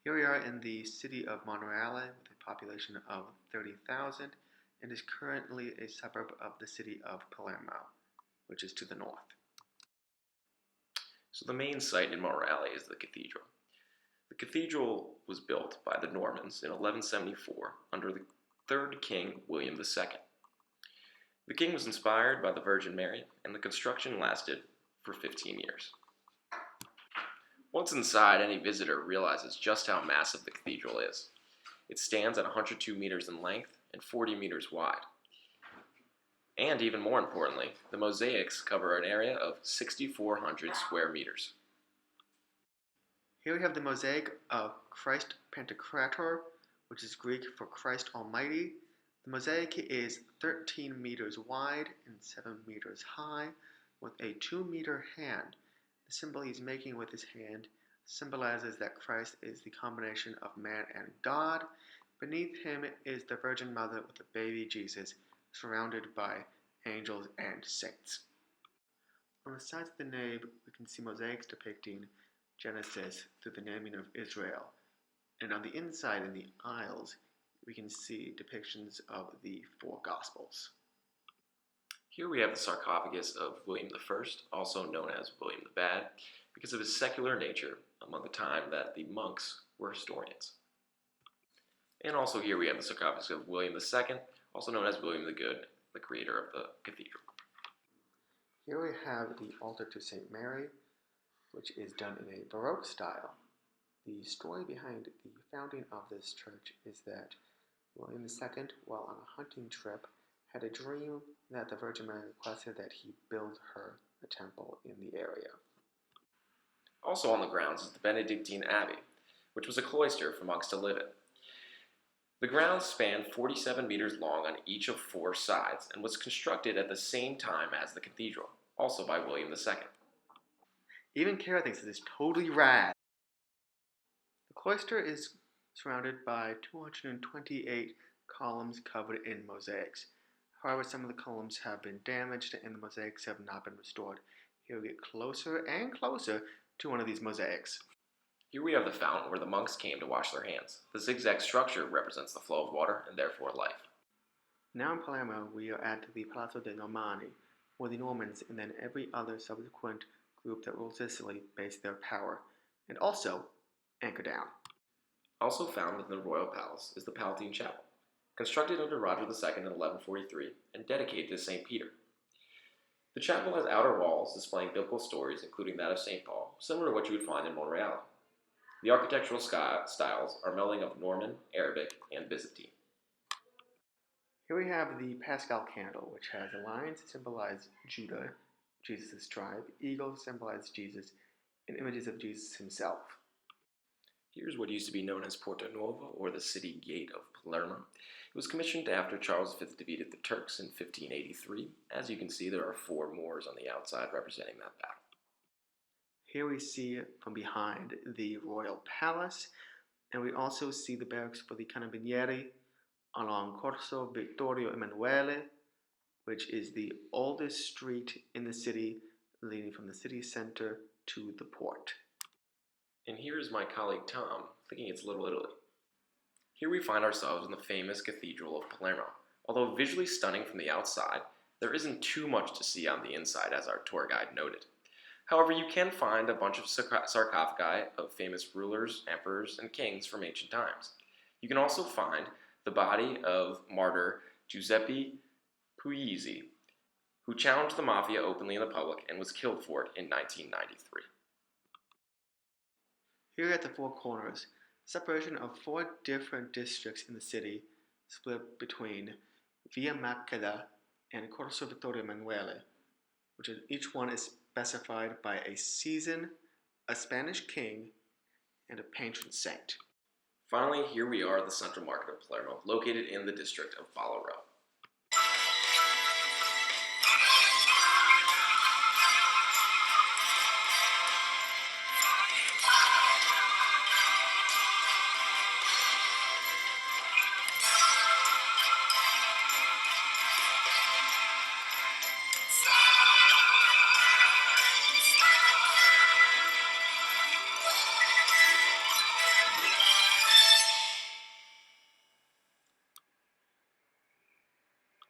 Here we are in the city of Monreale with a population of 30,000 and is currently a suburb of the city of Palermo, which is to the north. So the main site in Monreale is the cathedral. The cathedral was built by the Normans in 1174 under the third king, William II. The king was inspired by the Virgin Mary, and the construction lasted for 15 years. Once inside, any visitor realizes just how massive the cathedral is. It stands at 102 meters in length and 40 meters wide. And even more importantly, the mosaics cover an area of 6,400 square meters. Here we have the mosaic of Christ Pantocrator, which is Greek for Christ Almighty. The mosaic is 13 meters wide and 7 meters high, with a 2-meter hand. The symbol he's making with his hand symbolizes that Christ is the combination of man and God. Beneath him is the Virgin Mother with the baby Jesus, surrounded by angels and saints. On the sides of the nave, we can see mosaics depicting Genesis through the naming of Israel. And on the inside, in the aisles, we can see depictions of the 4 Gospels. Here we have the sarcophagus of William I, also known as William the Bad, because of his secular nature among the time that the monks were historians. And also here we have the sarcophagus of William II, also known as William the Good, the creator of the cathedral. Here we have the altar to St. Mary, which is done in a Baroque style. The story behind the founding of this church is that William II, while on a hunting trip, had a dream that the Virgin Mary requested that he build her a temple in the area. Also on the grounds is the Benedictine Abbey, which was a cloister for monks to live in. The grounds spanned 47 meters long on each of 4 sides and was constructed at the same time as the cathedral, also by William II. Even Kara thinks this is totally rad. The cloister is surrounded by 228 columns covered in mosaics. However, some of the columns have been damaged and the mosaics have not been restored. Here we get closer and closer to one of these mosaics. Here we have the fountain where the monks came to wash their hands. The zigzag structure represents the flow of water and therefore life. Now in Palermo, we are at the Palazzo dei Normanni, where the Normans and then every other subsequent group that ruled Sicily based their power, and also anchor down. Also found in the royal palace is the Palatine Chapel, constructed under Roger II in 1143 and dedicated to St. Peter. The chapel has outer walls displaying biblical stories, including that of St. Paul, similar to what you would find in Monreale. The architectural styles are melding of Norman, Arabic, and Byzantine. Here we have the Paschal candle, which has lions to symbolize Judah, Jesus' tribe, eagles symbolize Jesus, and images of Jesus himself. Here's what used to be known as Porta Nuova, or the city gate of Palermo. It was commissioned after Charles V defeated the Turks in 1583. As you can see, there are 4 Moors on the outside representing that battle. Here we see from behind the royal palace, and we also see the barracks for the Carabinieri along Corso Vittorio Emanuele, which is the oldest street in the city, leading from the city center to the port. And here is my colleague Tom, thinking it's Little Italy. Here we find ourselves in the famous Cathedral of Palermo. Although visually stunning from the outside, there isn't too much to see on the inside, as our tour guide noted. However, you can find a bunch of sarcophagi of famous rulers, emperors, and kings from ancient times. You can also find the body of martyr Giuseppe Puglisi, who challenged the mafia openly in the public and was killed for it in 1993. Here at the 4 corners, separation of 4 different districts in the city, split between Via Maqueda and Corso Vittorio Emanuele, which is, each one is specified by a season, a Spanish king, and a patron saint. Finally, here we are at the central market of Palermo, located in the district of Palermo.